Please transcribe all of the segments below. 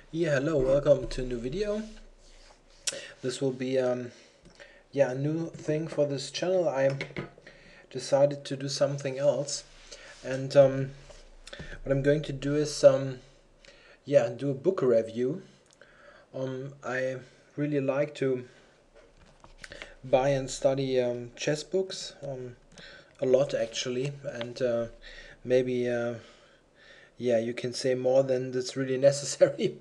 Yeah, hello, welcome to a new video. This will be a new thing for this channel. I decided to do something else, and what I'm going to do is do a book review. I really like to buy and study chess books, a lot actually, and maybe you can say more than that's really necessary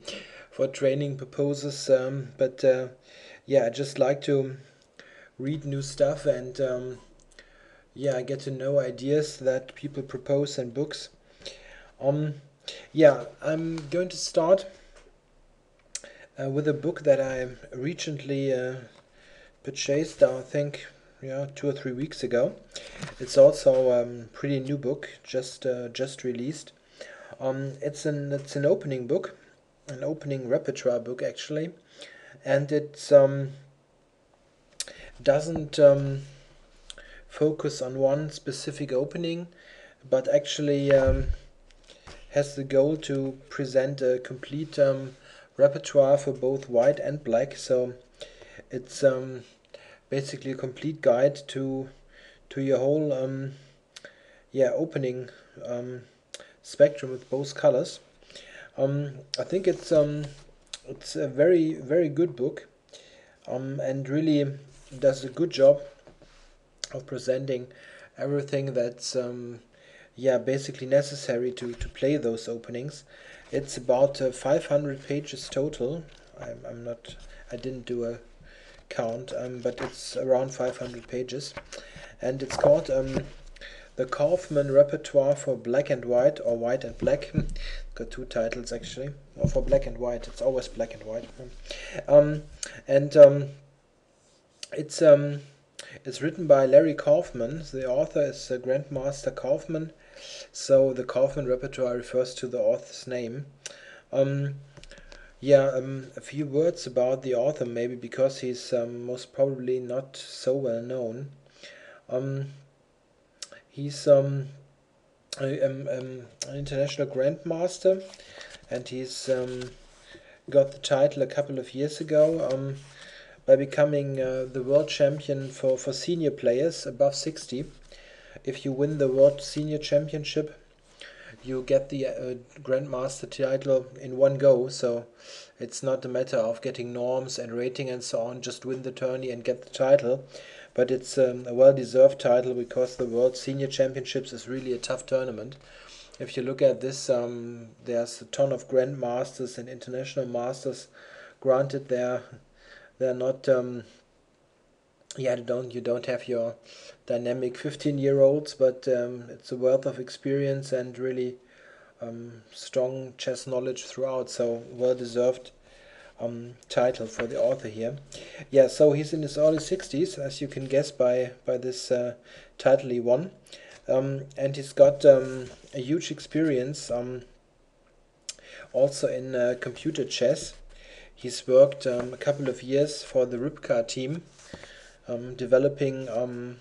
for training purposes. I just like to read new stuff and I get to know ideas that people propose in books. I'm going to start with a book that I recently purchased, I think, 2 or 3 weeks ago. It's also a pretty new book, just released. It's an opening book, an opening repertoire book actually, and it doesn't focus on one specific opening, but actually has the goal to present a complete repertoire for both white and black. So it's basically a complete guide to your whole opening spectrum with both colors. I think it's a very good book, and really does a good job of presenting everything that's basically necessary to play those openings. It's about 500 pages total. I didn't do a count, but it's around 500 pages, and it's called the Kaufman Repertoire for Black and White, or White and Black. Got two titles actually. Or for Black and White, it's always black and white. And it's written by Larry Kaufman. The author is Grandmaster Kaufman, so the Kaufman Repertoire refers to the author's name. A few words about the author, maybe, because he's most probably not so well known. He's an international grandmaster, and he's got the title a couple of years ago by becoming the world champion for senior players above 60. If you win the World Senior Championship, you get the Grandmaster title in one go, so it's not a matter of getting norms and rating and so on, just win the tourney and get the title. But it's a well-deserved title, because the World Senior Championships is really a tough tournament. If you look at this, there's a ton of Grandmasters and International Masters. Granted, they're not you don't have your dynamic 15-year-olds, but it's a wealth of experience and really strong chess knowledge throughout, so well-deserved title for the author here. So he's in his early 60s, as you can guess by this title he won, and he's got a huge experience also in computer chess. He's worked a couple of years for the Ripka team, developing one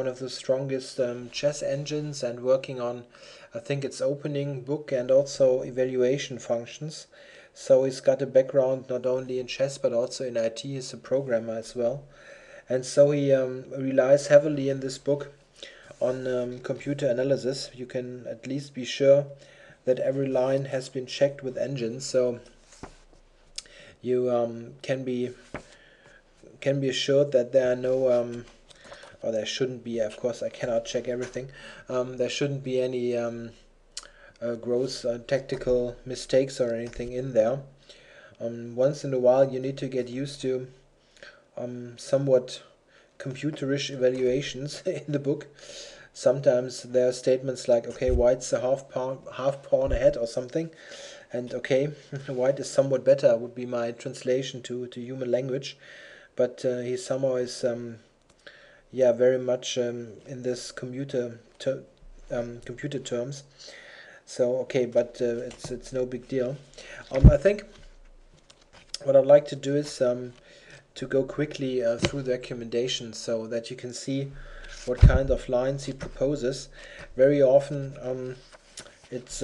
of the strongest chess engines, and working on, I think, its opening book and also evaluation functions. So he's got a background not only in chess but also in IT. He's a programmer as well, and so he relies heavily in this book on computer analysis. You can at least be sure that every line has been checked with engines, so you can be assured that there are no or there shouldn't be, of course I cannot check everything, there shouldn't be any gross tactical mistakes or anything in there. Once in a while you need to get used to somewhat computerish evaluations in the book. Sometimes there are statements like, okay, white's a half pawn ahead or something, and okay, white is somewhat better would be my translation to human language, but he somehow is very much in this computer terms. So okay, but it's no big deal. I think what I'd like to do is to go quickly through the recommendations, so that you can see what kind of lines he proposes. Very often it's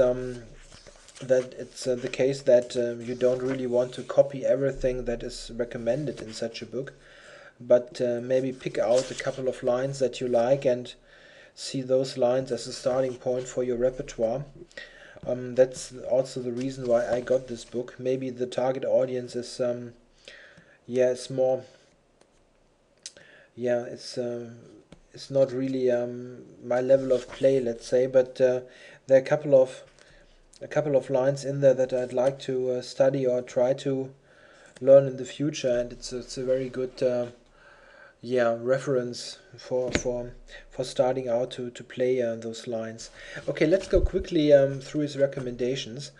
that it's the case that you don't really want to copy everything that is recommended in such a book, but maybe pick out a couple of lines that you like and see those lines as a starting point for your repertoire. That's also the reason why I got this book. Maybe the target audience is it's more, it's not really my level of play, let's say, but there are a couple of lines in there that I'd like to study or try to learn in the future, and it's a very good reference for starting out to play those lines. Okay, let's go quickly through his recommendations.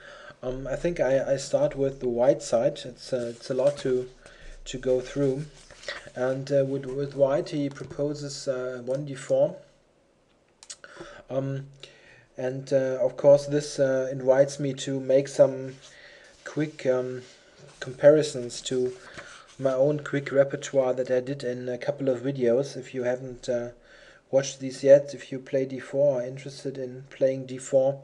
I think I start with the white side. It's a lot to go through, and with white he proposes 1d4, and of course this invites me to make some quick comparisons to my own quick repertoire that I did in a couple of videos. If you haven't watched these yet, if you play d4 or are interested in playing d4,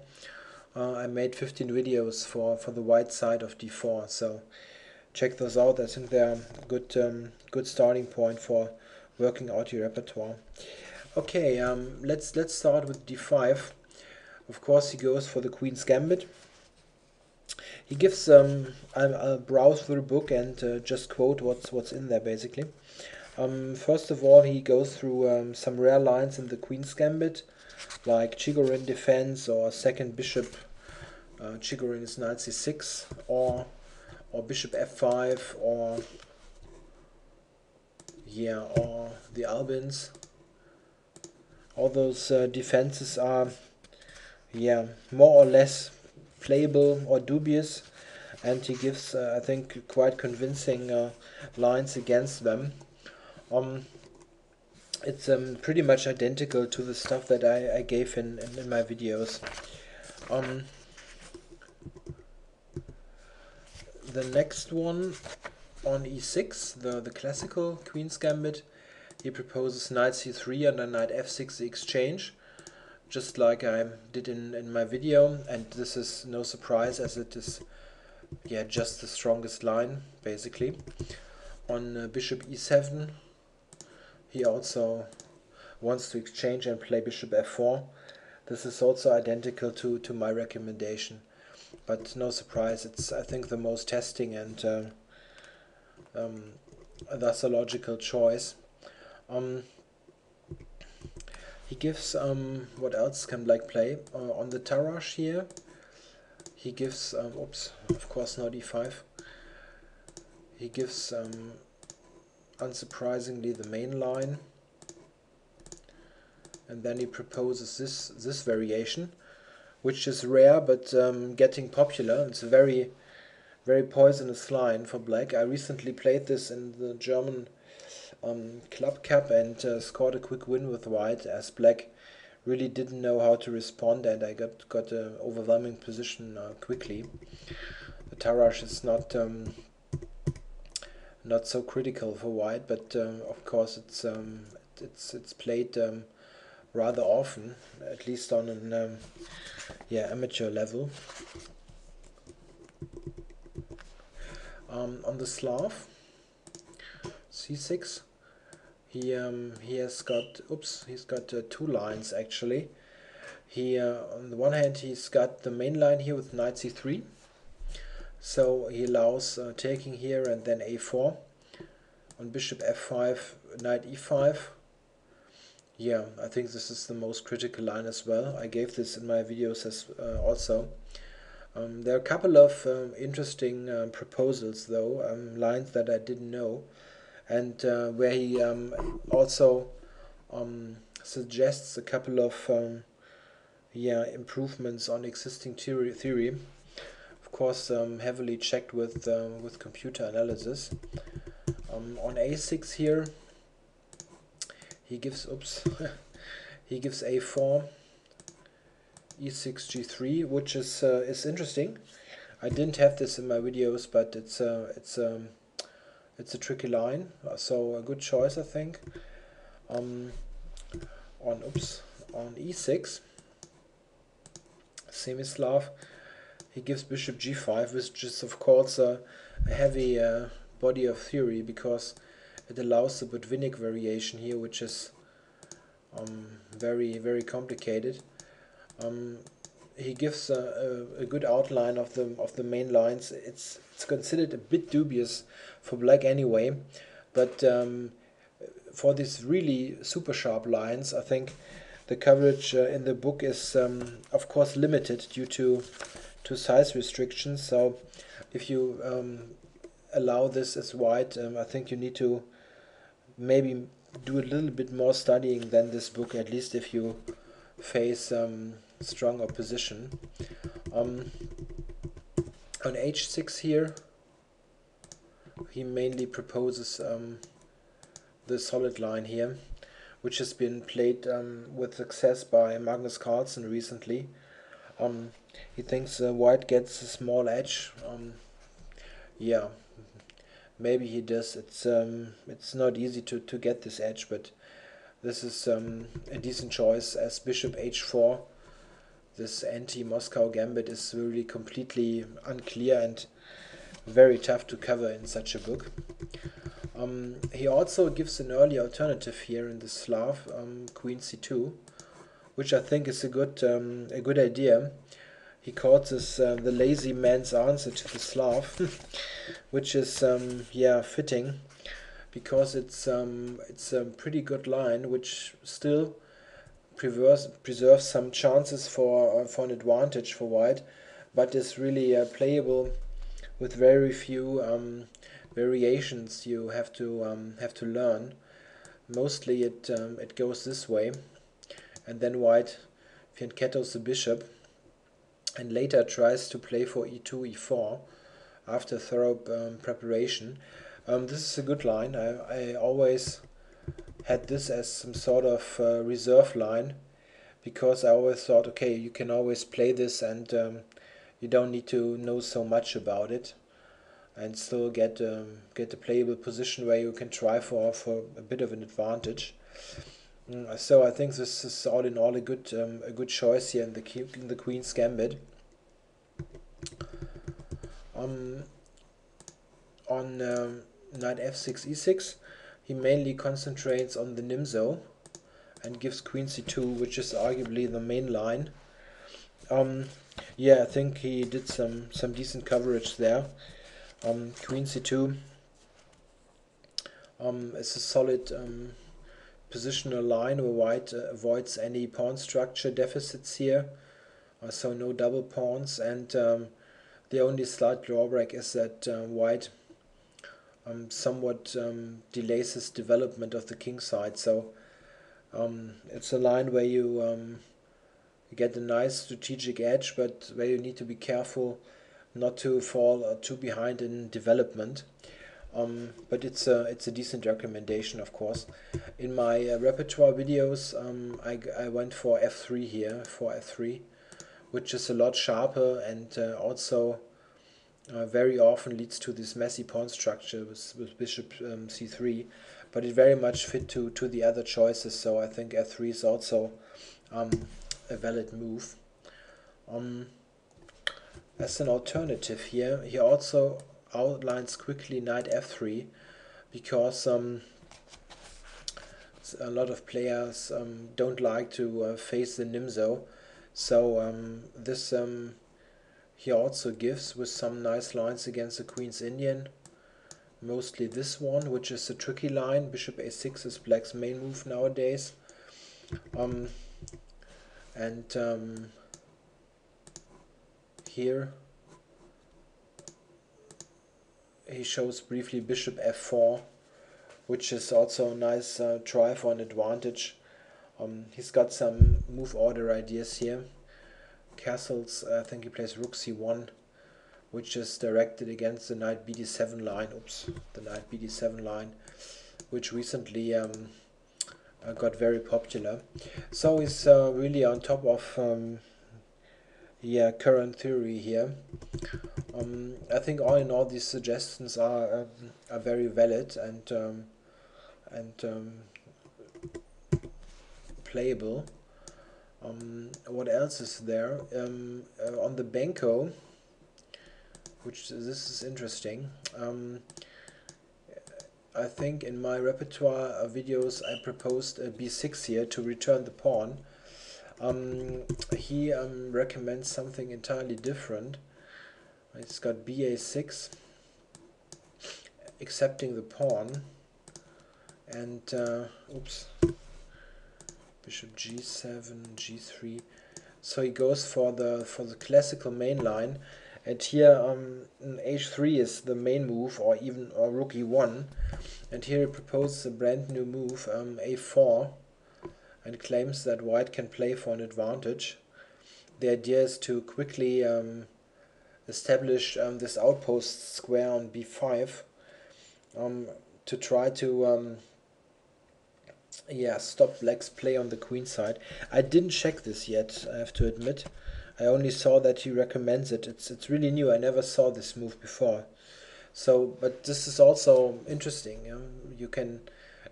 I made 15 videos for the white side of d4, so check those out. I think they're a good starting point for working out your repertoire. Okay, let's start with d5. Of course he goes for the Queen's Gambit. He gives I'll browse through the book and just quote what's in there basically. First of all, he goes through some rare lines in the Queen's Gambit, like Chigorin defense or second bishop. Chigorin is knight c6, or bishop f5, or the Albins. All those defenses are more or less playable or dubious, and he gives I think quite convincing lines against them. It's pretty much identical to the stuff that I gave in my videos. The next one, on e6, the classical Queen's Gambit, he proposes knight c3 and a knight f6 exchange, just like I did in my video, and this is no surprise as it is just the strongest line basically. On bishop e7 he also wants to exchange and play bishop f4. This is also identical to my recommendation, but no surprise, it's I think the most testing and thus a logical choice. He gives what else can black play? On the Tarrasch here he gives of course not e5. He gives unsurprisingly the main line, and then he proposes this variation, which is rare but getting popular. It's a very poisonous line for black. I recently played this in the German Club Cup and scored a quick win with white, as black really didn't know how to respond, and I got an overwhelming position quickly. The Tarrasch is not so critical for white, but of course it's played rather often, at least on an amateur level. On the Slav c6, he has got he's got two lines actually. He on the one hand he's got the main line here with knight c3, so he allows taking here and then a4. On bishop f5, knight e5. I think this is the most critical line as well. I gave this in my videos as also. There are a couple of interesting proposals though, lines that I didn't know, and where he also suggests a couple of improvements on existing theory. Of course, heavily checked with computer analysis. On a6 here, he gives he gives a4, e6, g3, which is interesting. I didn't have this in my videos, but it's a tricky line, so a good choice I think. On e6, Semislav, he gives bishop g5, which is of course a heavy body of theory, because it allows the Botvinnik variation here, which is very complicated. He gives a good outline of the main lines. It's considered a bit dubious for black anyway, but for these really super sharp lines, I think the coverage in the book is of course limited due to size restrictions. So if you allow this as white, I think you need to maybe do a little bit more studying than this book, at least if you face strong opposition. On h6 here, he mainly proposes the solid line here, which has been played with success by Magnus Carlsen recently. He thinks white gets a small edge. Yeah, maybe he does. It's not easy to get this edge, but this is a decent choice, as bishop h4. This anti-Moscow gambit is really completely unclear and very tough to cover in such a book. He also gives an early alternative here in the Slav, queen c2, which I think is a good idea. He calls this the lazy man's answer to the Slav, which is yeah, fitting, because it's a pretty good line, which still preserves some chances for an advantage for white, but is really playable with very few variations you have to learn. Mostly it goes this way, and then white fianchettos the bishop, and later tries to play for e2, e4 after thorough preparation. This is a good line. I always had this as some sort of reserve line, because I always thought, okay, you can always play this and you don't need to know so much about it, and still get a playable position where you can try for a bit of an advantage. So I think this is all in all a good choice here in the Queen's Gambit. On knight f6, e6, he mainly concentrates on the Nimzo and gives queen c2, which is arguably the main line. Yeah, I think he did some decent coverage there. Queen c2 is a solid positional line where white avoids any pawn structure deficits here, so no double pawns, and the only slight drawback is that white somewhat delays his development of the king side. So it's a line where you get a nice strategic edge, but where you need to be careful not to fall too behind in development. But it's a decent recommendation, of course. In my repertoire videos, I went for f3 here, for f3, which is a lot sharper and also very often leads to this messy pawn structure with bishop c3, but it very much fit to the other choices, so I think f3 is also a valid move. As an alternative here, he also outlines quickly knight f3, because a lot of players don't like to face the Nimzo, so this he also gives with some nice lines against the Queen's Indian. Mostly this one, which is a tricky line. Bishop a6 is black's main move nowadays. Here he shows briefly bishop f4, which is also a nice try for an advantage. He's got some move order ideas here. Castles, I think he plays rook c1, which is directed against the knight bd7 line. Oops, the knight bd7 line, which recently got very popular. So he's really on top of yeah, current theory here. I think all in all these suggestions are very valid and playable. What else is there? On the Benko, which this is interesting. I think in my repertoire videos I proposed a b6 here to return the pawn. He recommends something entirely different. It's got ba6, accepting the pawn, and oops, bishop g7, g3. So he goes for the classical main line, and here h3 is the main move, or rook e1, and here he proposes a brand new move, a4, and claims that white can play for an advantage. The idea is to quickly establish this outpost square on b5, to try to stop black's play on the queen side. I didn't check this yet, I have to admit. I only saw that he recommends it. It's really new. I never saw this move before. So, but this is also interesting. You can,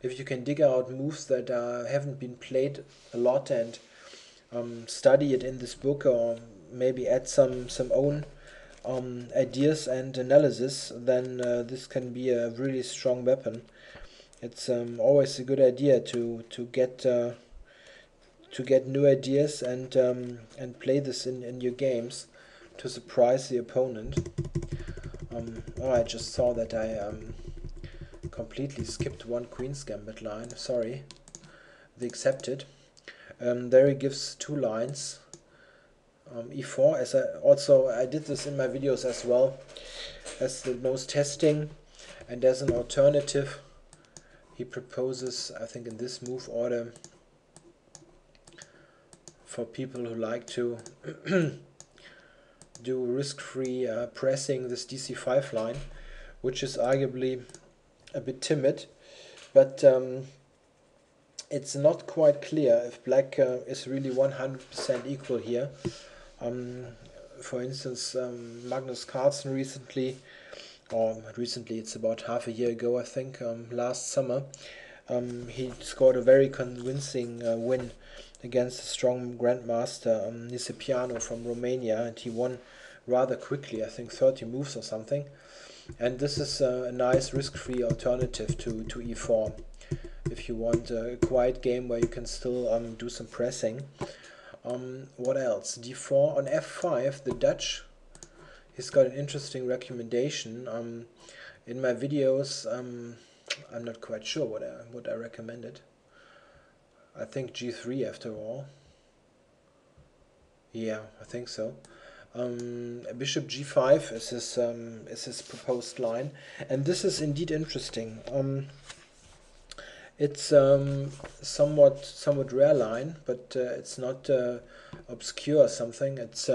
if you can dig out moves that haven't been played a lot and study it in this book, or maybe add some own ideas and analysis, then this can be a really strong weapon. It's always a good idea to get new ideas and play this in your games to surprise the opponent. I just saw that I completely skipped one queen's gambit line. Sorry. The accepted. There he gives two lines. e4, as I did this in my videos as well, as the most testing, and as an alternative he proposes, I think in this move order, for people who like to do risk-free pressing, this dc5 line, which is arguably a bit timid, but it's not quite clear if black is really 100% equal here. For instance, Magnus Carlsen recently, it's about half a year ago I think, last summer, he scored a very convincing win against a strong grandmaster, Nisipiano from Romania, and he won rather quickly, I think 30 moves or something. And this is a nice risk-free alternative to e4, if you want a quiet game where you can still do some pressing. What else? d4 on f5, the Dutch. He's got an interesting recommendation. In my videos, I'm not quite sure what I recommended. I think g3 after all. Yeah, I think so. Bishop g5 is his proposed line, and this is indeed interesting. It's somewhat rare line, but it's not obscure or something. It's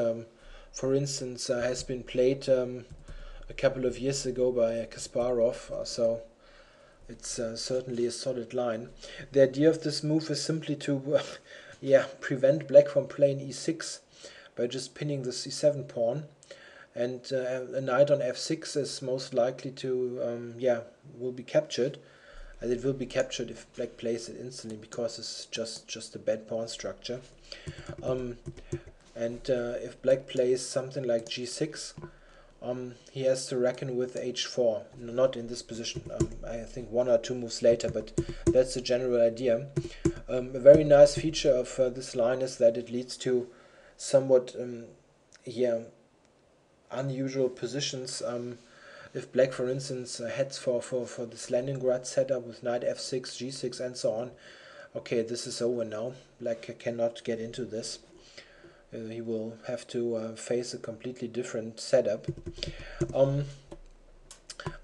for instance has been played a couple of years ago by Kasparov, so it's certainly a solid line. The idea of this move is simply to prevent black from playing e6 by just pinning the c7 pawn, and a knight on f6 is most likely to will be captured, and it will be captured if black plays it instantly, because it's just a bad pawn structure. And if black plays something like g6, he has to reckon with h4, not in this position, I think one or two moves later, but that's the general idea. A very nice feature of this line is that it leads to somewhat unusual positions. If black, for instance, heads for this Leningrad setup with knight f6, g6 and so on, okay, this is over now. Black cannot get into this. He will have to face a completely different setup. On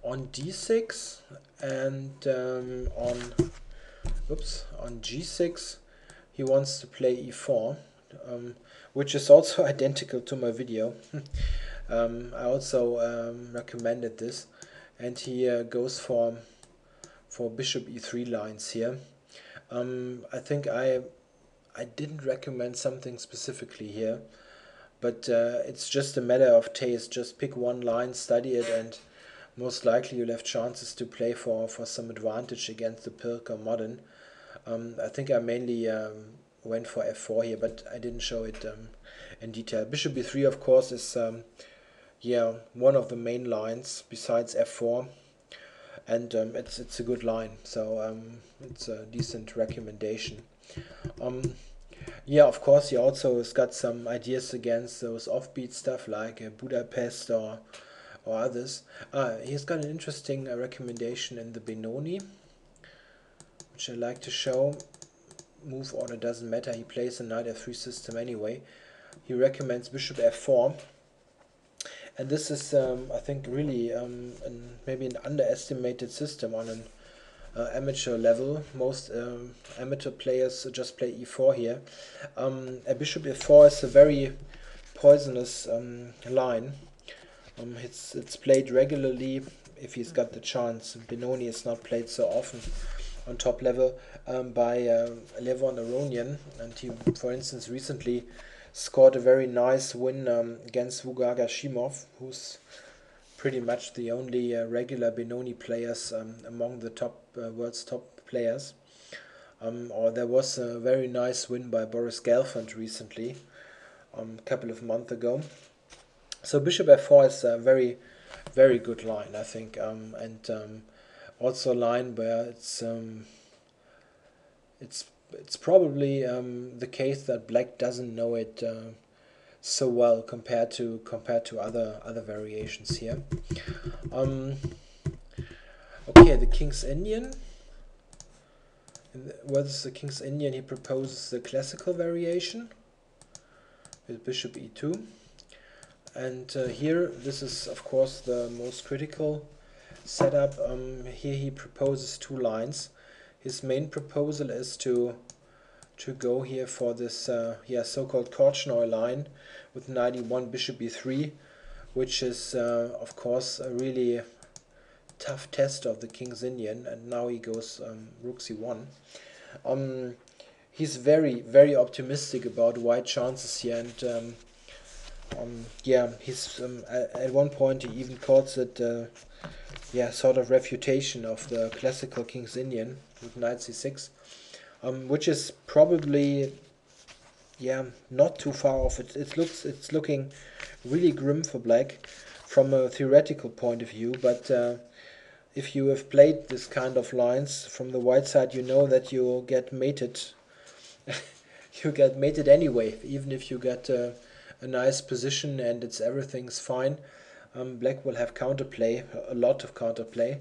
d6 and on g6 he wants to play e4, which is also identical to my video. I also recommended this, and he goes for bishop e3 lines here. I think I didn't recommend something specifically here, but it's just a matter of taste. Just pick one line, study it, and most likely you'll have chances to play for some advantage against the Pirk or Modern. I think I mainly went for f4 here, but I didn't show it in detail. Bishop e3, of course, is yeah, one of the main lines besides f4, and it's a good line, so it's a decent recommendation. Yeah, of course, he also has got some ideas against those offbeat stuff like Budapest or others. He's got an interesting recommendation in the Benoni, which I like to show. Move order doesn't matter, he plays a knight f3 system anyway. He recommends bishop f4, and this is, I think, really maybe an underestimated system on an amateur level. Most amateur players just play e4 here. A bishop e4 is a very poisonous line. It's played regularly if he's got the chance. Benoni is not played so often on top level by Levon Aronian, and he, for instance, recently scored a very nice win against Vugaga Shimov, who's pretty much the only regular Benoni players among the top world's top players. Or there was a very nice win by Boris Gelfand recently, a couple of months ago. So bishop f4 is a very, very good line, I think, and also a line where it's probably the case that black doesn't know it so well compared to other variations here. Okay, the King's Indian. Versus the King's Indian, he proposes the classical variation with bishop e2. And here, this is of course the most critical setup. Here he proposes two lines. His main proposal is to go here for this so-called Korchnoi line with knight e1, bishop e3, which is of course a really tough test of the King's Indian. And now he goes rook c1. He's very, very optimistic about white chances here, and yeah, he's at one point he even calls it sort of refutation of the classical King's Indian with knight c6, which is probably not too far off. It's looking really grim for black from a theoretical point of view, but if you have played this kind of lines from the white side, you know that you get mated. You get mated anyway, even if you get a nice position and everything's fine. Black will have counterplay, a lot of counterplay.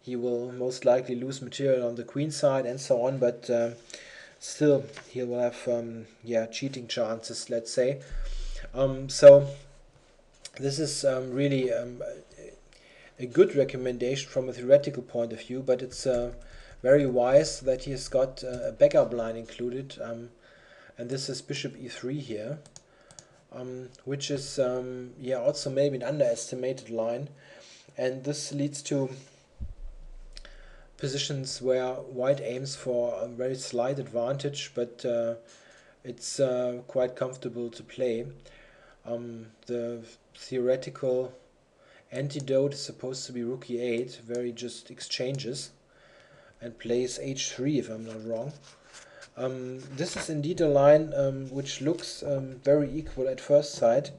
He will most likely lose material on the queen side and so on, but still he will have cheating chances, let's say. So this is really a good recommendation from a theoretical point of view, but it's very wise that he has got a backup line included, and this is bishop e3 here, which is also maybe an underestimated line, and this leads to positions where white aims for a very slight advantage, but it's quite comfortable to play. The theoretical antidote is supposed to be rook e8, where he just exchanges and plays h3 if I'm not wrong. This is indeed a line which looks very equal at first sight,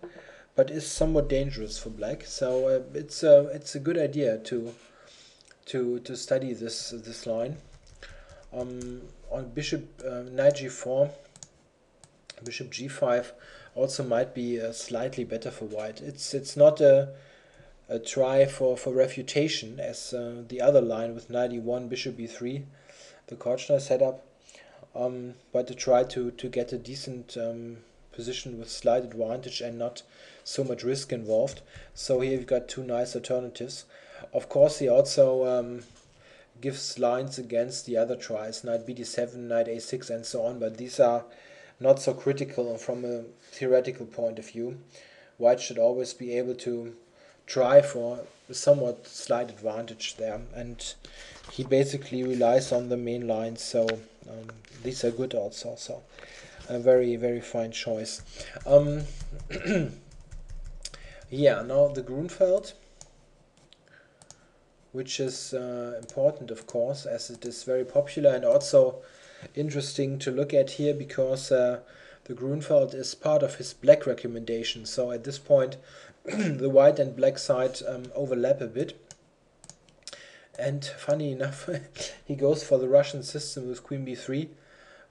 but is somewhat dangerous for black. So it's a good idea to study this line. On bishop knight g4, bishop g5 also might be slightly better for white. It's not a try for refutation as the other line with knight e1, bishop e3, the Korchnoi setup, but to try to get a decent position with slight advantage and not so much risk involved. So here you've got two nice alternatives. Of course, he also gives lines against the other tries, knight bd7, knight a6, and so on, but these are not so critical from a theoretical point of view. White should always be able to try for a somewhat slight advantage there, and he basically relies on the main lines, so these are good also, so a very, very fine choice. Yeah, now the Grunfeld, which is important, of course, as it is very popular and also interesting to look at here, because the Grunfeld is part of his black recommendation. So at this point the white and black side overlap a bit. And funny enough, he goes for the Russian system with queen b3,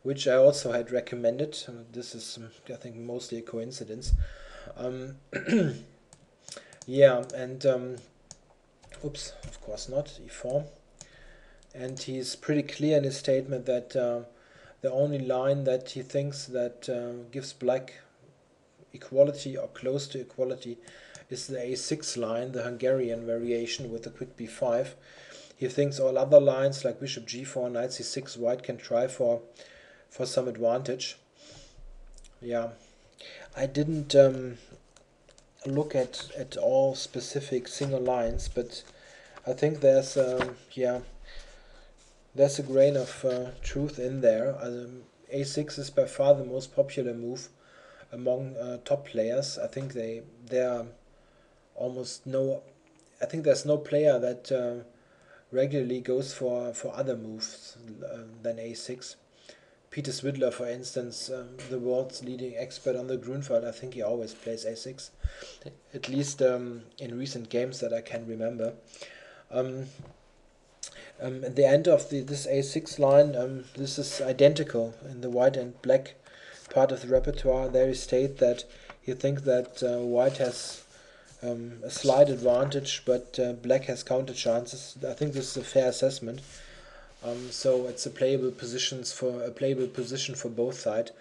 which I also had recommended. This is, I think, mostly a coincidence. Yeah, and oops, of course not, e4. And he's pretty clear in his statement that the only line that he thinks that gives black equality or close to equality is the a6 line, the Hungarian variation with the quick b5. He thinks all other lines like bishop g4, knight c6, white can try for some advantage. Yeah, I didn't look at all specific single lines, but I think there's yeah, there's a grain of truth in there. A6 is by far the most popular move among top players. I think there are almost no. I think there's no player that regularly goes for other moves than a6. Peter Swidler, for instance, the world's leading expert on the Grunfeld, I think he always plays a6, at least in recent games that I can remember. At the end of this a6 line, this is identical in the white and black part of the repertoire. There he states that he thinks that white has a slight advantage, but black has counter chances. I think this is a fair assessment. So it's a playable position for both sides.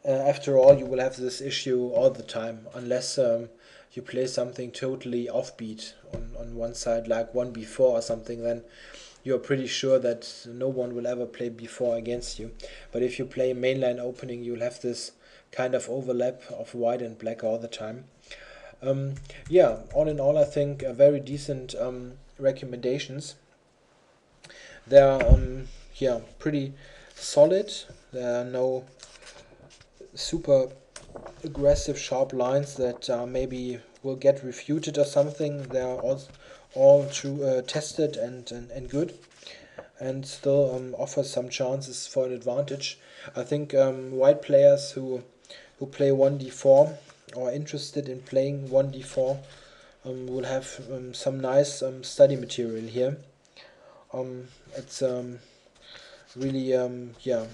After all, you will have this issue all the time, unless you play something totally offbeat on one side, like 1b4 or something. Then you're pretty sure that no one will ever play b4 against you. But if you play mainline opening, you'll have this kind of overlap of white and black all the time. Yeah, all in all, I think very decent recommendations. They're yeah, pretty solid. There are no super aggressive sharp lines that maybe will get refuted or something. They are all true, tested and good, and still offer some chances for an advantage. I think white players who play 1d4 or are interested in playing 1d4 will have some nice study material here. It's really yeah,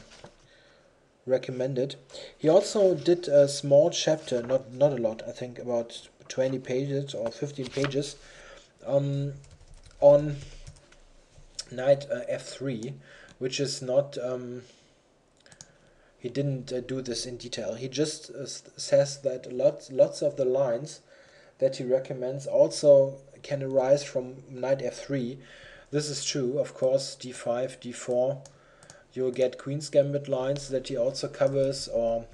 recommended. He also did a small chapter, not a lot, I think about 20 pages or 15 pages, on knight f3, which is not he didn't do this in detail. He just says that lots of the lines that he recommends also can arise from knight f3. This is true, of course. d5, d4, you'll get Queen's Gambit lines that he also covers, or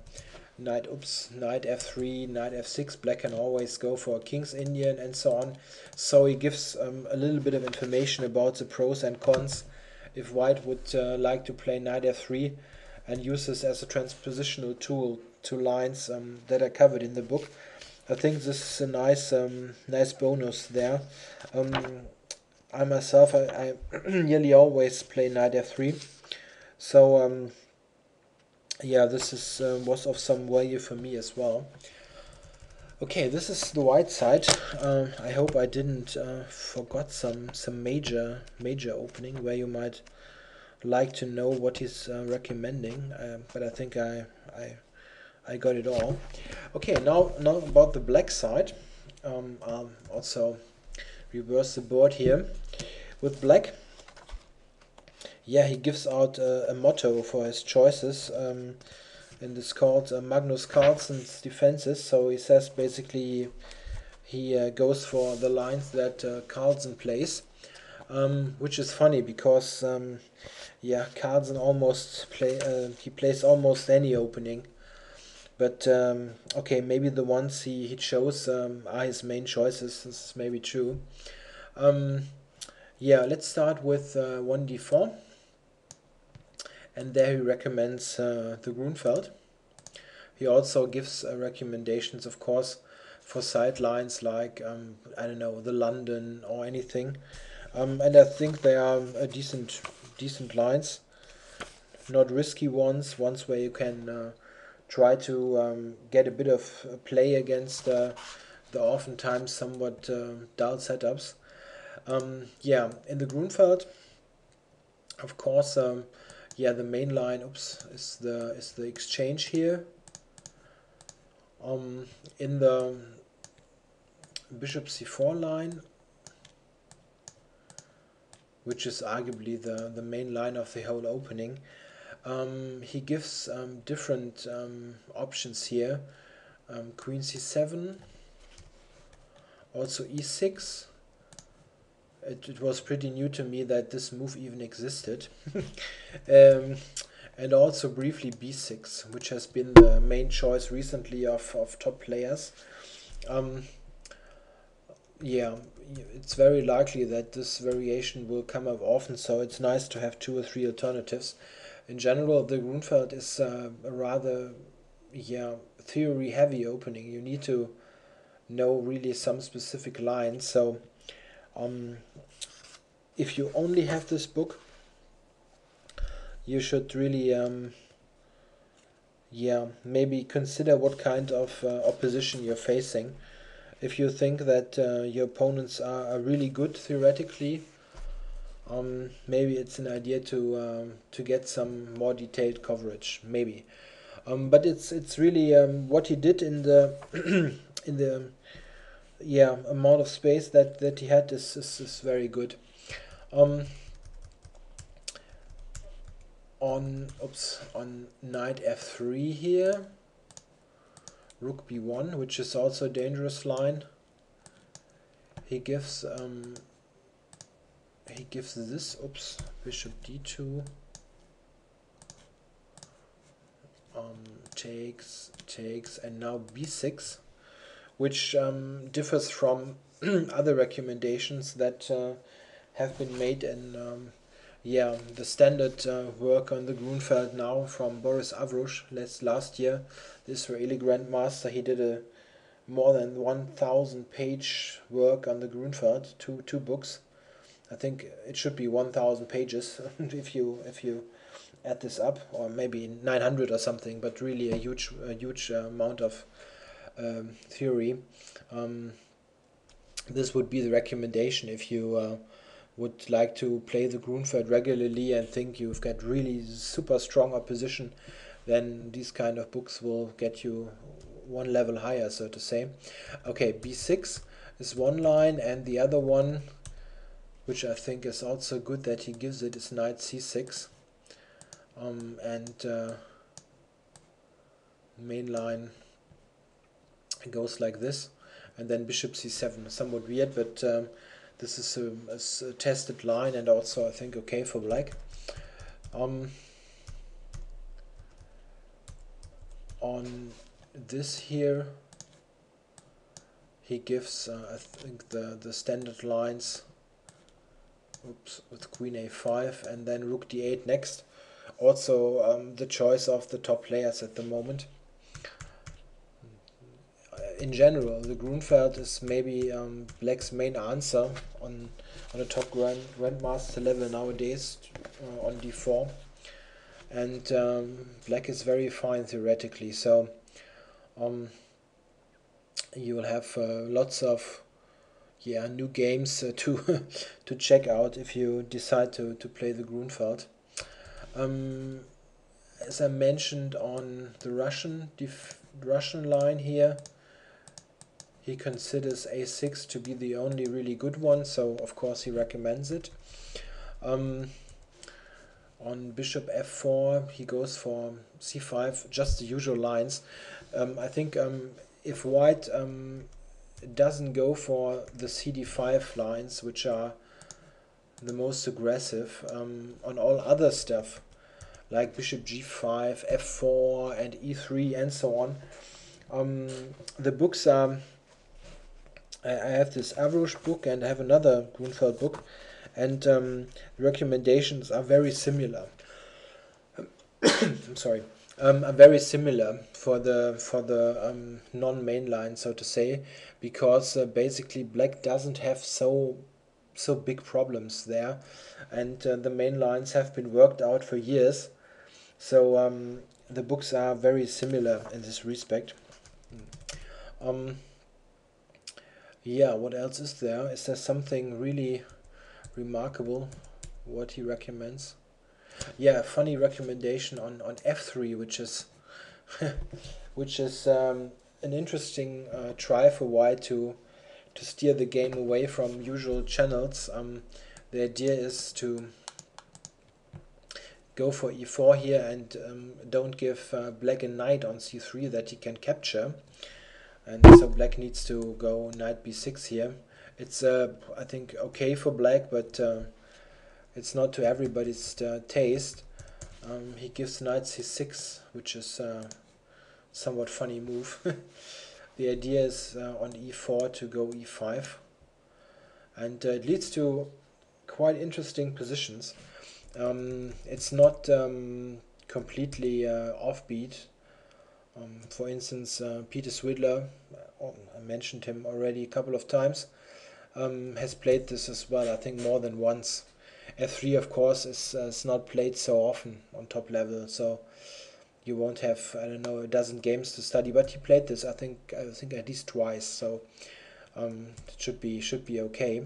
knight f3, knight f6, black can always go for King's Indian and so on. So he gives a little bit of information about the pros and cons if white would like to play knight f3, and use this as a transpositional tool to lines that are covered in the book. I think this is a nice bonus there. I myself, I nearly always play knight f3, so yeah, this is was of some value for me as well. Okay, this is the white side. I hope I didn't forgot some major opening where you might like to know what he's recommending, but I think I got it all. Okay, now about the black side. I'll also reverse the board here. With black, yeah, he gives out a motto for his choices, and it's called Magnus Carlsen's defenses. So he says basically he goes for the lines that Carlsen plays, which is funny because yeah, Carlsen he plays almost any opening. But okay, maybe the ones he chose are his main choices. This is maybe true. Yeah, let's start with 1d4. And there he recommends the Grunfeld. He also gives recommendations, of course, for sidelines like, I don't know, the London or anything. And I think they are decent lines. Not risky ones where you can try to get a bit of play against the oftentimes somewhat dull setups. Yeah, in the Grunfeld, of course, yeah, the main line, is the exchange here. In the bishop c4 line, which is arguably the main line of the whole opening, he gives different options here. Queen c7, also e6. It was pretty new to me that this move even existed. And also briefly b6, which has been the main choice recently of top players. Yeah, it's very likely that this variation will come up often, so it's nice to have 2 or 3 alternatives. In general, the Grunfeld is a rather, yeah, theory-heavy opening. You need to know really some specific lines. So if you only have this book, you should really yeah, maybe consider what kind of opposition you're facing. If you think that your opponents are really good theoretically, maybe it's an idea to get some more detailed coverage, maybe. But it's really what he did in the in the, yeah, amount of space that he had is very good. On knight f3 here, rook b1, which is also a dangerous line. He gives this, bishop d2, takes, and now b6, which differs from other recommendations that have been made in yeah, the standard work on the Grunfeld now from Boris Avrush last year, the Israeli grandmaster. He did a more than 1,000 page work on the Grunfeld, two books. I think it should be 1,000 pages if you add this up, or maybe 900 or something. But really a huge amount of theory. This would be the recommendation if you would like to play the Grunfeld regularly and think you've got really super strong opposition. Then these kind of books will get you one level higher, so to say. Okay, b6 is one line, and the other one, which I think is also good that he gives it, is knight c6. And main line goes like this, and then bishop c7. Somewhat weird, but this is a tested line, and also I think okay for black. On this here, he gives I think the standard lines. With queen a5 and then rook d8 next. Also the choice of the top players at the moment. In general, the Grunfeld is maybe black's main answer on a top grandmaster level nowadays on d4, and black is very fine theoretically. So you will have lots of new games to to check out if you decide to play the Grunfeld. As I mentioned on the Russian line here, he considers a6 to be the only really good one, so of course he recommends it. On bishop f4 he goes for c5, just the usual lines. I think if white doesn't go for the cd5 lines, which are the most aggressive, on all other stuff like bishop g5, f4 and e3 and so on, the books are, I have this Avrush book and I have another Grunfeld book, and recommendations are very similar. I'm sorry. Are very similar for the non-main line, so to say, because basically black doesn't have so big problems there, and the main lines have been worked out for years. So the books are very similar in this respect. Yeah, what else is there? Is there something really remarkable what he recommends? Yeah, a funny recommendation on f3, which is which is an interesting try for white to steer the game away from usual channels. The idea is to go for e4 here and don't give black a knight on c3 that he can capture. And so black needs to go knight b6 here. It's I think okay for black, but it's not to everybody's taste. He gives knight c6, which is somewhat funny move. The idea is on e4 to go e5, and it leads to quite interesting positions. It's not completely offbeat. For instance, Peter Swidler, I mentioned him already a couple of times, has played this as well, I think more than once. F3, of course, is not played so often on top level, so you won't have, I don't know, a dozen games to study, but he played this, I think at least twice, so it should be okay.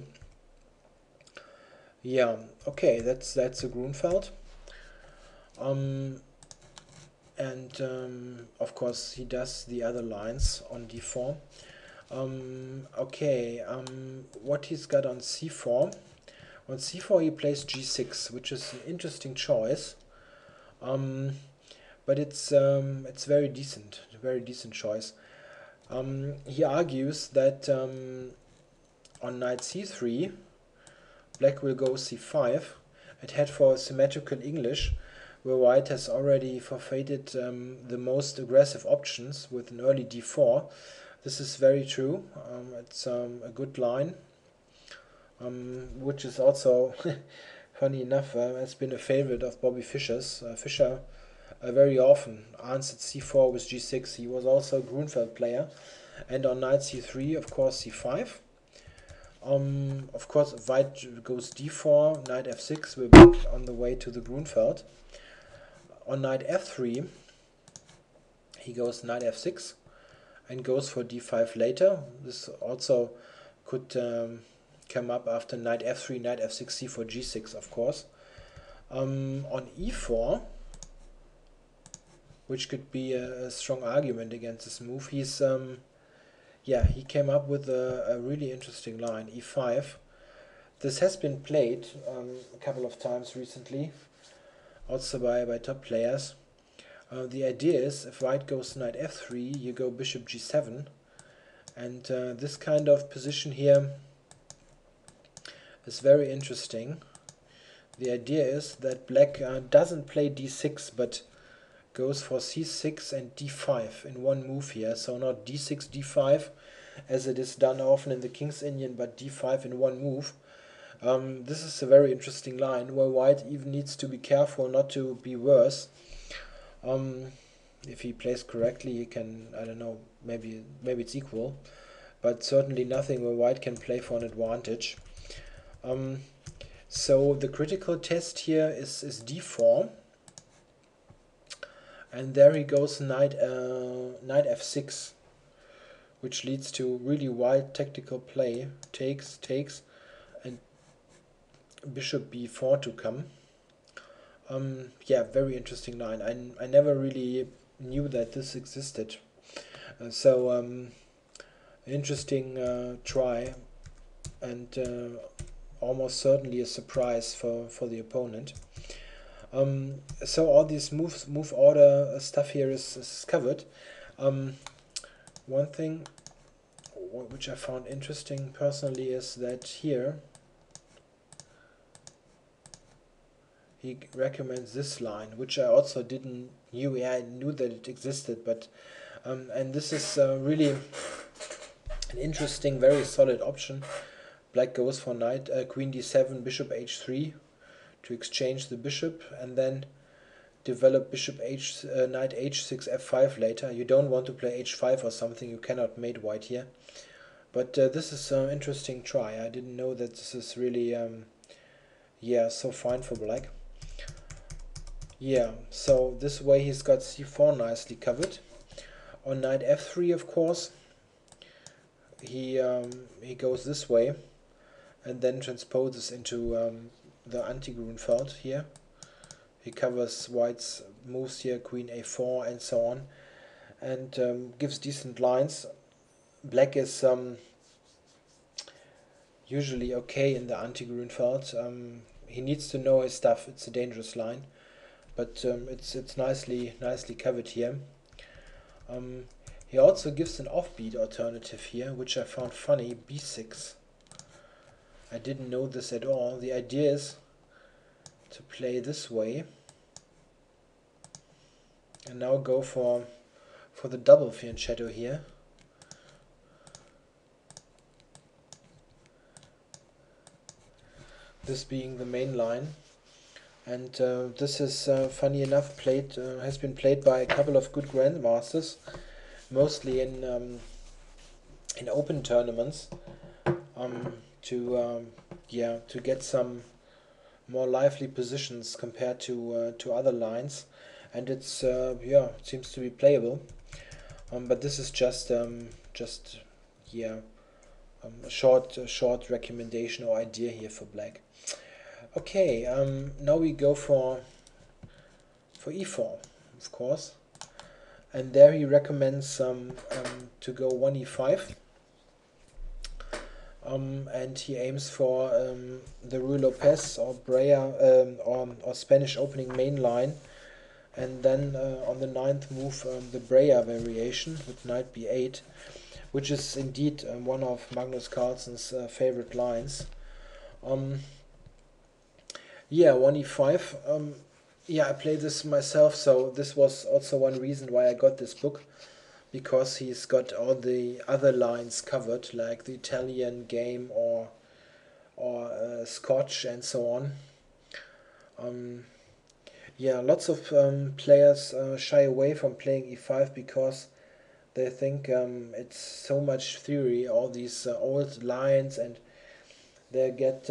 Yeah, okay, that's a Grunfeld. And of course he does the other lines on d4. Okay, what he's got on c4. On c4 he plays g6, which is an interesting choice. But it's very decent choice. He argues that on knight c3, black will go c5 and head for symmetrical English, where white has already forfeited the most aggressive options with an early d4. This is very true. It's a good line, which is also, funny enough, has been a favorite of Bobby Fischer's. Fischer very often answered c4 with g6. He was also a Grunfeld player. And on knight c3, of course, c5. Of course, if white goes d4, knight f6, we're back on the way to the Grunfeld. On knight f3, he goes knight f6 and goes for d5 later. This also could come up after knight f3, knight f6, c4, g6, of course. On e4, which could be a strong argument against this move, he's he came up with a really interesting line, e5. This has been played a couple of times recently, also by top players. The idea is, if white goes knight f3, you go bishop g7, and this kind of position here is very interesting. The idea is that black doesn't play d6, but goes for c6 and d5 in one move here, so not d6, d5, as it is done often in the King's Indian, but d5 in one move. This is a very interesting line, where white even needs to be careful not to be worse. If he plays correctly, he can, I don't know, maybe it's equal, but certainly nothing where white can play for an advantage. So the critical test here is d4, and there he goes knight f6, which leads to really wild tactical play. Takes, and bishop b4 to come. Yeah, very interesting line. I never really knew that this existed. Interesting try, and almost certainly a surprise for the opponent. So all these move order stuff here is covered. One thing which I found interesting personally is that here he recommends this line, which I also didn't knew. Yeah, I knew that it existed, but and this is really an interesting, very solid option. Black goes for knight, queen d7, bishop h3 to exchange the bishop, and then develop bishop knight h6, f5 later. You don't want to play h5 or something. You cannot mate white here. But this is an interesting try. I didn't know that this is really so fine for black. Yeah, so this way he's got c4 nicely covered. On knight f3, of course, he goes this way and then transposes into the anti-Grunfeld here. He covers white's moves here, queen a4 and so on, and gives decent lines. Black is usually okay in the anti-Grunfeld. He needs to know his stuff. It's a dangerous line, but it's nicely covered here. He also gives an offbeat alternative here, which I found funny, b6. I didn't know this at all. The idea is to play this way and now go for the double fianchetto here. This being the main line, and this is funny enough has been played by a couple of good grandmasters, mostly in open tournaments, to get some more lively positions compared to other lines, and it's it seems to be playable. But this is just a short recommendation or idea here for black. Okay, now we go for e4, of course, and there he recommends to go 1e5, and he aims for the Ruy Lopez or Breyer or Spanish opening main line, and then on the 9th move the Breyer variation with knight b8, which is indeed one of Magnus Carlsen's favorite lines. 1e5. I played this myself, so this was also one reason why I got this book, because he's got all the other lines covered, like the Italian game or Scotch and so on. Lots of players shy away from playing e5 because they think it's so much theory, all these old lines, and they get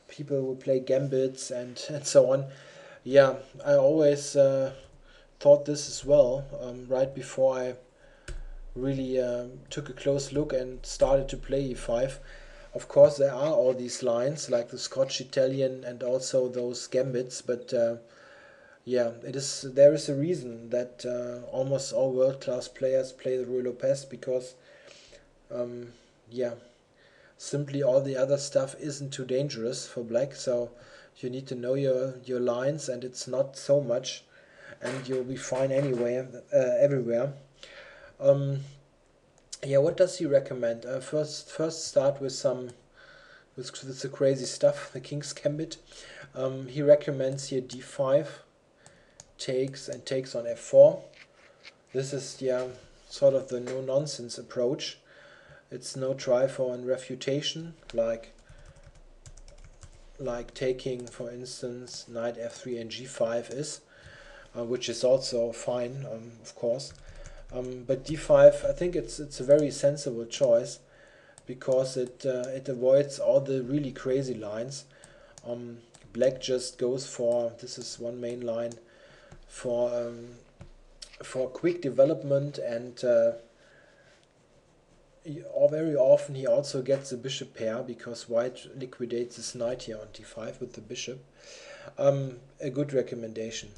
people who play gambits and so on. I always thought this as well, right before I really took a close look and started to play e5. Of course, there are all these lines, like the Scotch Italian and also those gambits, but there is a reason that almost all world-class players play the Ruy Lopez, because simply all the other stuff isn't too dangerous for black, so you need to know your lines, and it's not so much, and you'll be fine anyway, everywhere. What does he recommend? First start with the crazy stuff, the King's Gambit. He recommends here d5, takes on f4. This is sort of the no-nonsense approach. It's no try for an refutation, like taking, for instance, knight f3 and g5 is, which is also fine, of course. But d5, I think it's a very sensible choice, because it avoids all the really crazy lines. Black just goes for, this is one main line, for quick development, and very often he also gets a bishop pair, because white liquidates his knight here on d5 with the bishop. A good recommendation.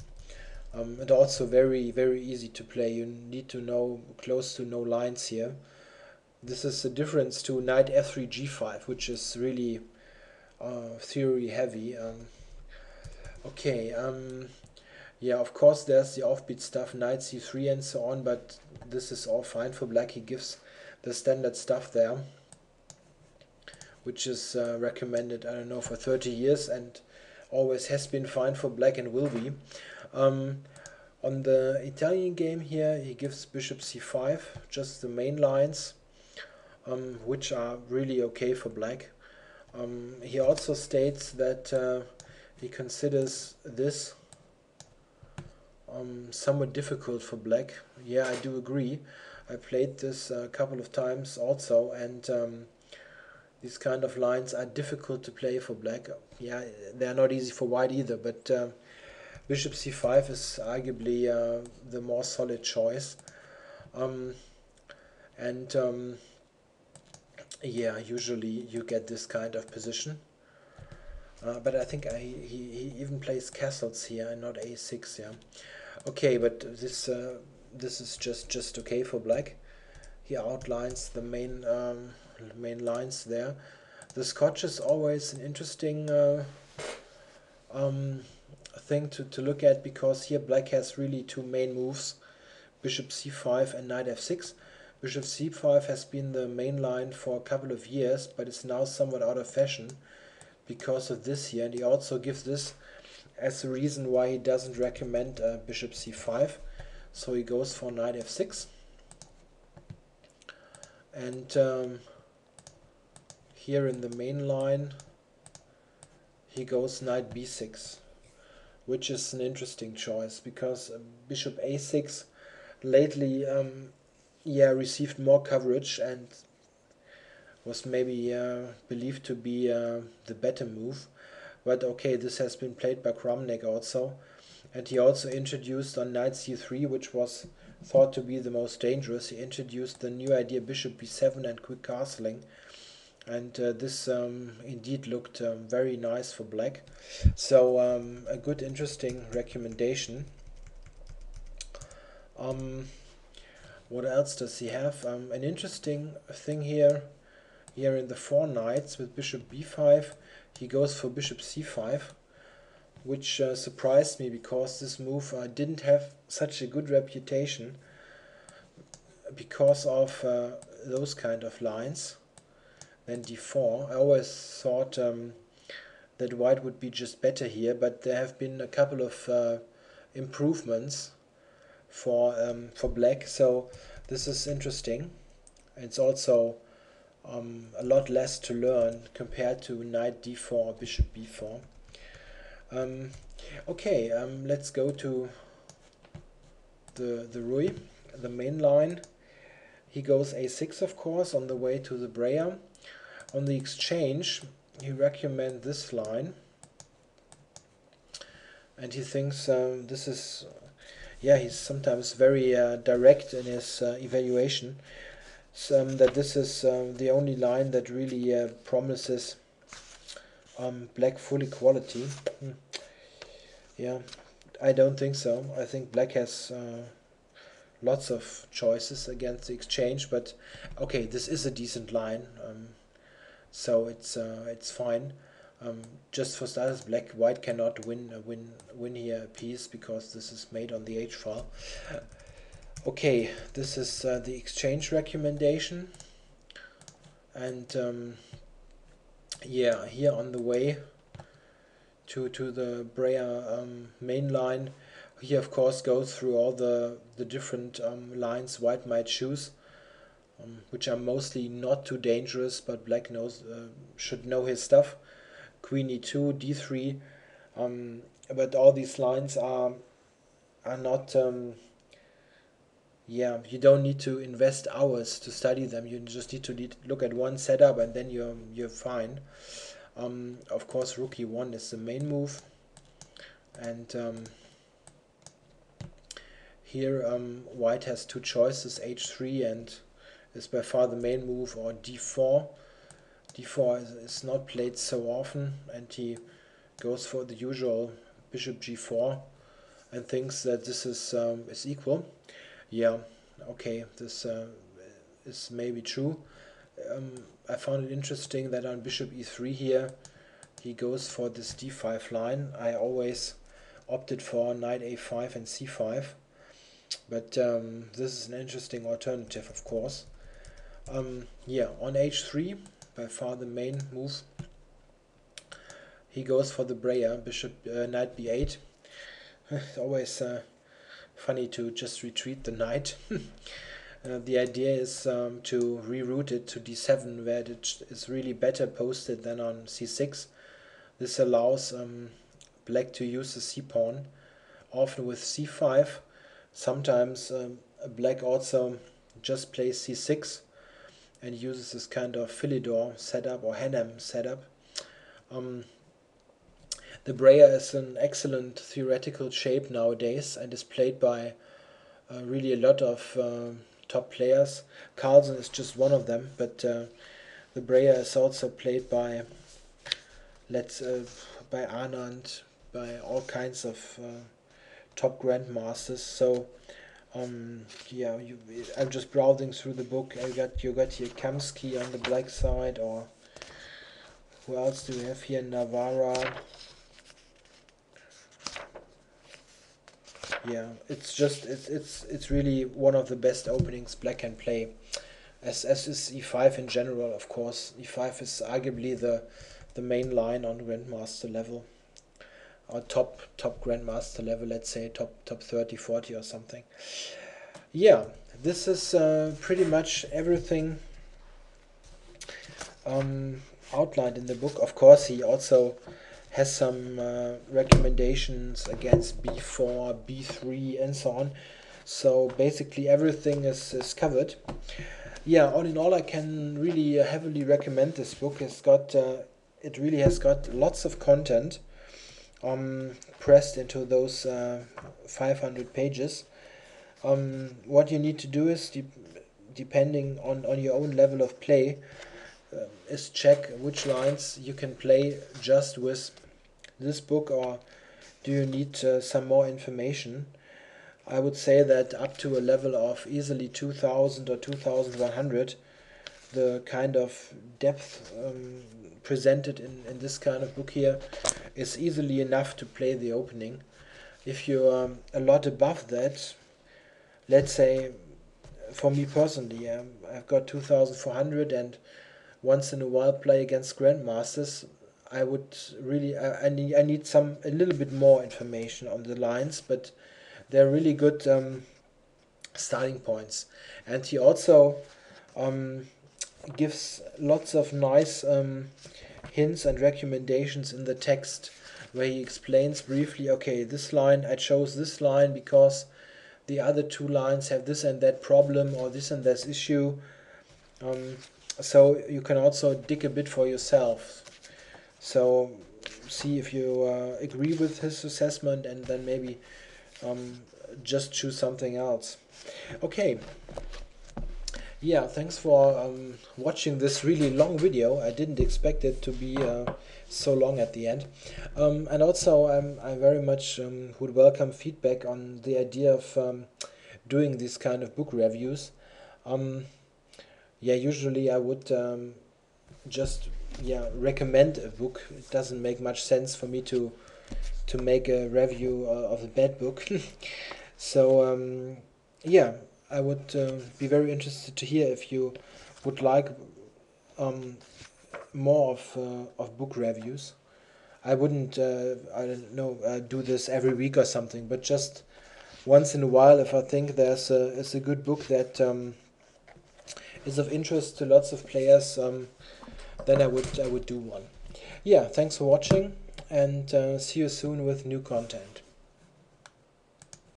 And also very, very easy to play. You need to know close to no lines here. This is a difference to knight f3 g5, which is really theory heavy. Of course there's the offbeat stuff, knight c3 and so on, but this is all fine for black. He gives the standard stuff there, which is recommended, I don't know, for 30 years, and always has been fine for black and will be. On the Italian game here, he gives bishop c5, just the main lines, which are really okay for black. He also states that he considers this somewhat difficult for black. I do agree. I played this a couple of times also, and these kind of lines are difficult to play for black. They're not easy for white either, but bishop c5 is arguably the more solid choice. yeah, usually you get this kind of position. But I think he even plays castles here and not a6. Yeah. Okay, but this is just okay for black. He outlines the main lines there. The Scotch is always an interesting um, thing to look at, because here black has really two main moves: bishop c5 and knight f6. Bishop c5 has been the main line for a couple of years, but is now somewhat out of fashion because of this here, and he also gives this as a reason why he doesn't recommend bishop c5. So he goes for knight f6, and here in the main line he goes knight b6, which is an interesting choice, because bishop a6 lately received more coverage and was maybe believed to be the better move. But okay, this has been played by Kramnik also, and he also introduced on knight c3, which was thought to be the most dangerous, he introduced the new idea bishop b7 and quick castling, and this indeed looked very nice for black. So a good, interesting recommendation. What else does he have? An interesting thing here in the four knights with bishop b5, he goes for bishop c5, which surprised me, because this move didn't have such a good reputation because of those kind of lines. Then d4. I always thought that white would be just better here, but there have been a couple of improvements for black, so this is interesting. It's also a lot less to learn compared to knight d4 or bishop b4. Okay, let's go to the Rui, the main line. He goes a6, of course, on the way to the Breyer. On the exchange, he recommends this line, and he thinks this is, yeah, he's sometimes very direct in his evaluation, so, that this is the only line that really promises black full equality. Yeah, I don't think so. I think black has lots of choices against the exchange, but okay, this is a decent line, so it's fine. Just for starters, white cannot win here a piece, because this is made on the h file. Okay, this is the exchange recommendation, and yeah, here on the way to the Breyer main line, he of course goes through all the different lines white might choose, which are mostly not too dangerous, but black should know his stuff. Queen e2, d3, but all these lines are not yeah, you don't need to invest hours to study them. You just need to look at one setup, and then you're fine. Of course, rook e1 is the main move, and here white has two choices: h3 and is by far the main move, or d4. d4 is not played so often, and he goes for the usual bishop g4 and thinks that this is equal. Yeah, okay, this is maybe true. I found it interesting that on bishop e3 here he goes for this d5 line. I always opted for knight a5 and c5, but this is an interesting alternative, of course. Yeah, on h3, by far the main move, he goes for the Breyer, knight b8. It's always funny to just retreat the knight. The idea is to reroute it to d7, where it is really better posted than on c6. This allows black to use the c-pawn, often with c5. Sometimes black also just plays c6 and uses this kind of Philidor setup or Hanem setup. The Breyer is an excellent theoretical shape nowadays and is played by really a lot of top players. Carlsen is just one of them, but The Breyer is also played by by Anand, by all kinds of top grandmasters. So yeah, I'm just browsing through the book. You got here Kamsky on the black side, or who else do we have here? Navara. Yeah, it's really one of the best openings black can play. As is e5 in general, of course. E5 is arguably the main line on grandmaster level, or top grandmaster level. Let's say top 30, 40 or something. Yeah, this is pretty much everything outlined in the book. Of course, he also has some recommendations against b4, b3, and so on. So basically everything is covered. Yeah, all in all, I can really heavily recommend this book. It really has got lots of content pressed into those 500 pages. What you need to do is, depending on your own level of play, is check which lines you can play just with this book, or do you need some more information. I would say that up to a level of easily 2000 or 2100, the kind of depth presented in this kind of book here is easily enough to play the opening. If you're a lot above that, let's say, for me personally, I've got 2400 and once in a while play against grandmasters, I would really I need a little bit more information on the lines, but they're really good starting points. And he also gives lots of nice hints and recommendations in the text, where he explains briefly, okay, this line, I chose this line because the other two lines have this and that problem, or this and that issue. So you can also dig a bit for yourself. So see if you agree with his assessment, and then maybe just choose something else. Okay. Yeah, thanks for watching this really long video. I didn't expect it to be so long at the end. And also I very much would welcome feedback on the idea of doing these kind of book reviews. Yeah, usually I would just recommend a book. It doesn't make much sense for me to make a review of a bad book. So yeah, I would be very interested to hear if you would like more of book reviews. I wouldn't I don't know do this every week or something, but just once in a while, if I think there's a good book that is of interest to lots of players, then I would do one. Yeah, thanks for watching, and see you soon with new content.